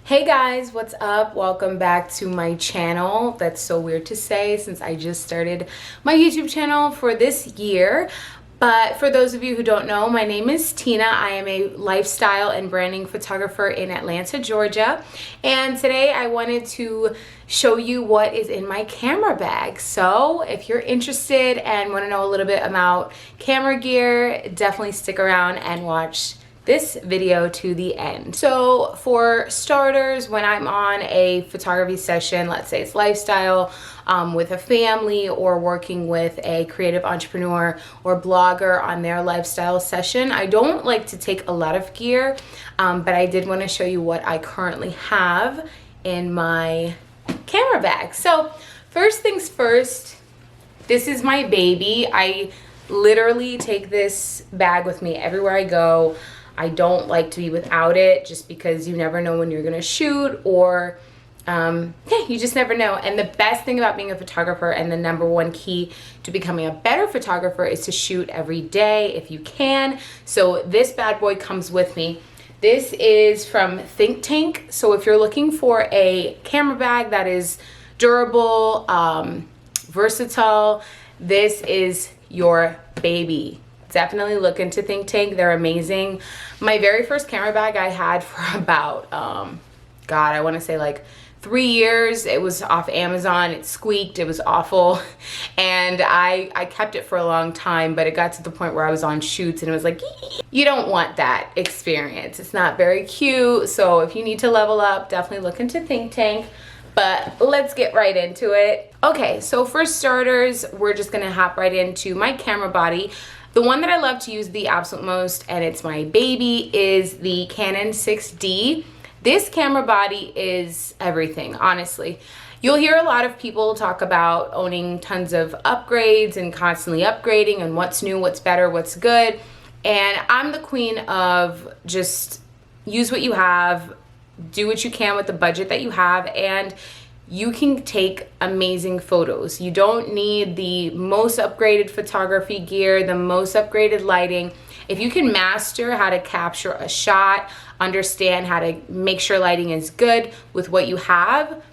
Hey guys, what's up? Welcome back to my channel. That's so weird to say since I just started my YouTube channel for this year. But for those of you who don't know, my name is Tina. I am a lifestyle and branding photographer in Atlanta, Georgia. And today I wanted to show you what is in my camera bag. So if you're interested and want to know a little bit about camera gear, definitely stick around and watch this video to the end. So for starters, when I'm on a photography session, let's say it's lifestyle, with a family or working with a creative entrepreneur or blogger on their lifestyle session, I don't like to take a lot of gear, but I did want to show you what I currently have in my camera bag. So first things first, this is my baby. I literally take this bag with me everywhere I go. I don't like to be without it just because you never know when you're gonna shoot or yeah, you just never know. And the best thing about being a photographer and the number one key to becoming a better photographer is to shoot every day if you can. So this bad boy comes with me. This is from ThinkTank. So if you're looking for a camera bag that is durable, versatile, this is your baby. Definitely look into ThinkTank. They're amazing. My very first camera bag I had for about, God, I want to say like 3 years. It was off Amazon. It squeaked. It was awful. And I kept it for a long time, but it got to the point where I was on shoots and it was like, you don't want that experience. It's not very cute. So if you need to level up, definitely look into ThinkTank. But let's get right into it. Okay, so for starters, we're just gonna hop right into my camera body. The one that I love to use the absolute most, and it's my baby, is the Canon 6D. This camera body is everything, honestly. You'll hear a lot of people talk about owning tons of upgrades and constantly upgrading and what's new, what's better, what's good. And I'm the queen of just use what you have, do what you can with the budget that you have, and you can take amazing photos. You don't need the most upgraded photography gear, the most upgraded lighting. If you can master how to capture a shot, understand how to make sure lighting is good with what you have,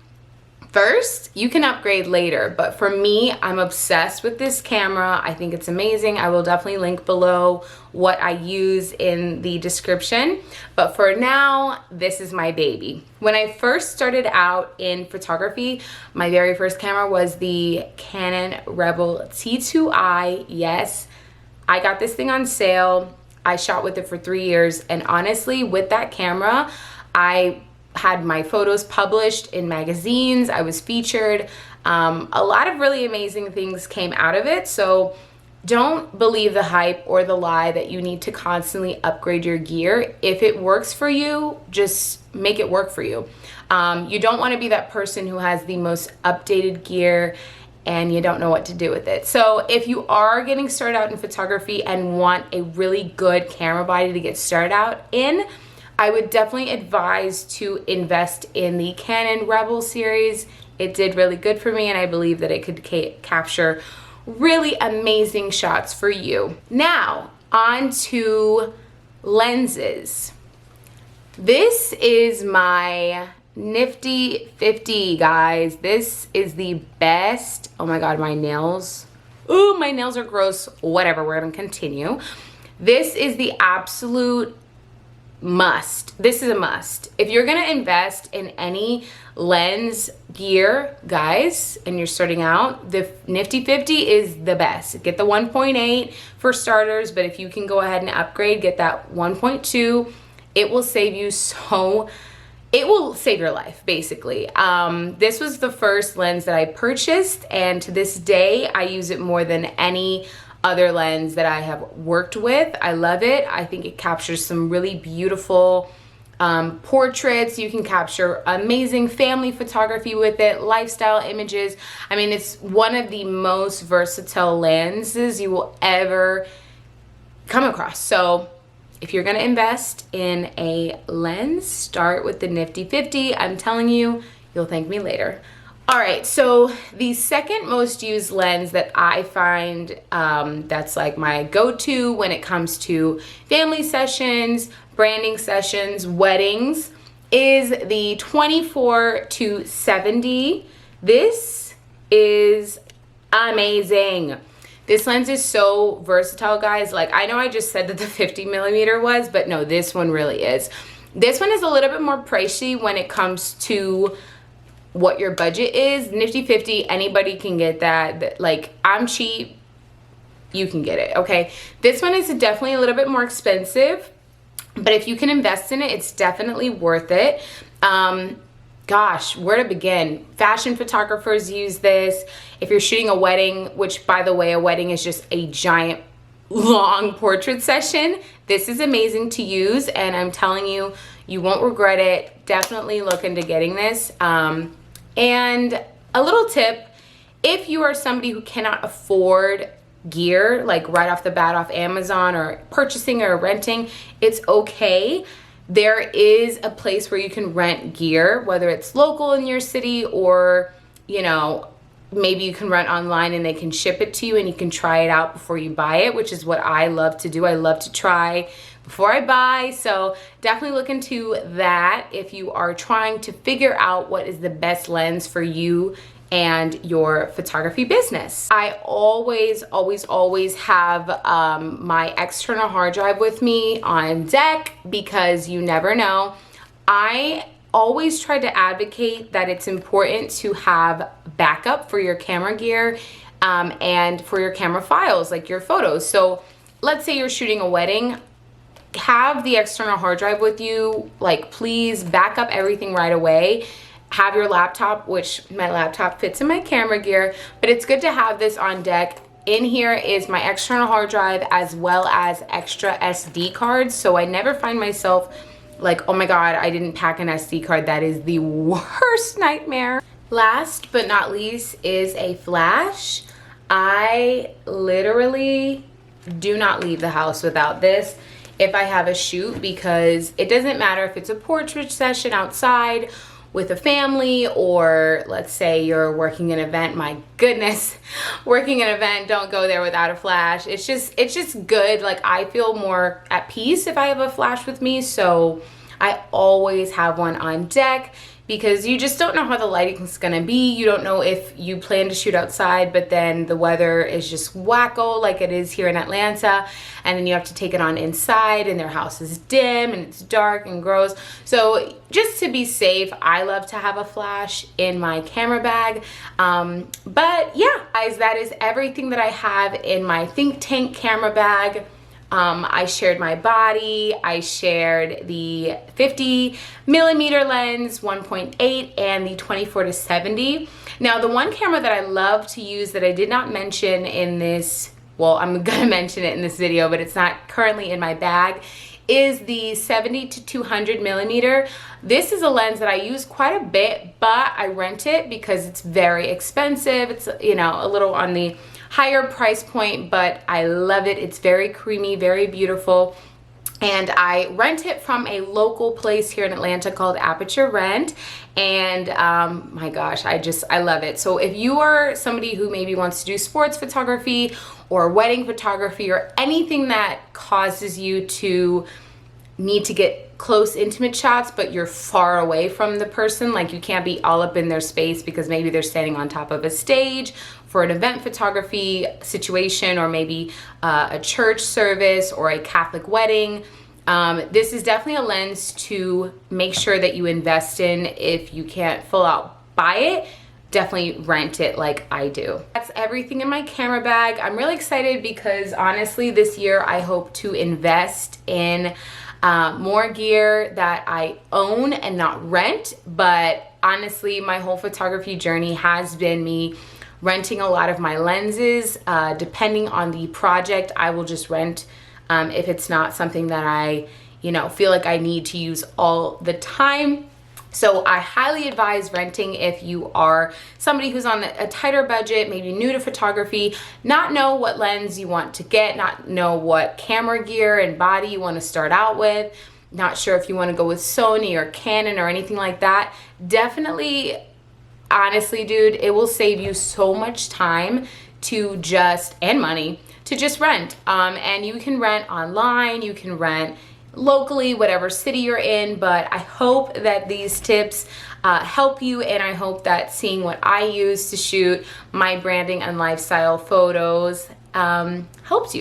first, you can upgrade later. But for me, I'm obsessed with this camera. I think it's amazing. I will definitely link below what I use in the description. But for now, this is my baby. When I first started out in photography, my very first camera was the Canon Rebel T2i. Yes, I got this thing on sale. I shot with it for 3 years. And honestly, with that camera, I had my photos published in magazines. I was featured. A lot of really amazing things came out of it. So don't believe the hype or the lie that you need to constantly upgrade your gear. If it works for you, just make it work for you. You don't want to be that person who has the most updated gear and you don't know what to do with it. So if you are getting started out in photography and want a really good camera body to get started out in, I would definitely advise to invest in the Canon Rebel series. It did really good for me and I believe that it could capture really amazing shots for you. Now, on to lenses. This is my nifty 50, guys. This is the best. Oh my God, my nails. Ooh, my nails are gross. Whatever, we're gonna continue. This is the absolute must. This is a must. If you're gonna invest in any lens gear, guys, and you're starting out, the Nifty 50 is the best. Get the 1.8 for starters, but if you can go ahead and upgrade, get that 1.2. It will save you it will save your life, basically. This was the first lens that I purchased, and to this day, I use it more than any other lens that I have worked with. I love it. I think it captures some really beautiful portraits. You can capture amazing family photography with it, lifestyle images. I mean, it's one of the most versatile lenses you will ever come across. So if you're gonna invest in a lens, start with the Nifty 50. I'm telling you, you'll thank me later. All right, so the second most used lens that I find that's like my go-to when it comes to family sessions, branding sessions, weddings, is the 24 to 70. This is amazing. This lens is so versatile, guys. Like, I know I just said that the 50 millimeter was, but no, this one really is. This one is a little bit more pricey when it comes to what your budget is. Nifty 50, anybody can get that. Like, I'm cheap, you can get it, okay? This one is definitely a little bit more expensive, but if you can invest in it, it's definitely worth it. Gosh, where to begin? Fashion photographers use this. If you're shooting a wedding, which by the way, a wedding is just a giant long portrait session, this is amazing to use, and I'm telling you, you won't regret it. Definitely look into getting this. And a little tip, if you are somebody who cannot afford gear, like right off the bat off Amazon or purchasing or renting, it's okay. There is a place where you can rent gear, whether it's local in your city or, you know, maybe you can rent online and they can ship it to you and you can try it out before you buy it, which is what I love to do. I love to try before I buy. So definitely look into that if you are trying to figure out what is the best lens for you and your photography business. I always have my external hard drive with me on deck because you never know. I always try to advocate that it's important to have backup for your camera gear and for your camera files, like your photos. So let's say you're shooting a wedding, have the external hard drive with you. Like, please back up everything right away. Have your laptop, which my laptop fits in my camera gear, but it's good to have this on deck. In here is my external hard drive as well as extra SD cards, so I never find myself like, oh my god, I didn't pack an SD card. That is the worst nightmare. Last but not least is a flash. I literally do not leave the house without this if I have a shoot, because it doesn't matter if it's a portrait session outside with a family, or let's say you're working an event. My goodness, working an event, don't go there without a flash. It's just good. Like, I feel more at peace if I have a flash with me, so I always have one on deck, because you just don't know how the lighting is gonna be. You don't know if you plan to shoot outside, but then the weather is just wacko like it is here in Atlanta, and then you have to take it on inside and their house is dim and it's dark and gross. So just to be safe, I love to have a flash in my camera bag. But yeah, guys, that is everything that I have in my ThinkTank camera bag. I shared my body, I shared the 50 millimeter lens 1.8 and the 24 to 70. Now, the one camera that I love to use that I did not mention in this, well, I'm gonna mention it in this video, but it's not currently in my bag, is the 70 to 200 millimeter. This is a lens that I use quite a bit, but I rent it because it's very expensive. It's, you know, a little on the higher price point, but I love it. It's very creamy, very beautiful. And I rent it from a local place here in Atlanta called Aperture Rent. And my gosh, I love it. So if you are somebody who maybe wants to do sports photography or wedding photography or anything that causes you to need to get close intimate shots, but you're far away from the person, like you can't be all up in their space because maybe they're standing on top of a stage for an event photography situation, or maybe a church service or a Catholic wedding. This is definitely a lens to make sure that you invest in. If you can't full out buy it, definitely rent it like I do. That's everything in my camera bag. I'm really excited because honestly this year I hope to invest in more gear that I own and not rent. But honestly, my whole photography journey has been me renting a lot of my lenses. Depending on the project, I will just rent if it's not something that I, feel like I need to use all the time. So I highly advise renting if you are somebody who's on a tighter budget, maybe new to photography, not know what lens you want to get, not know what camera gear and body you want to start out with, not sure if you want to go with Sony or Canon or anything like that. Definitely, honestly, dude, it will save you so much time and money to just rent. And you can rent online, you can rent locally, whatever city you're in. But I hope that these tips help you, and I hope that seeing what I use to shoot my branding and lifestyle photos helps you.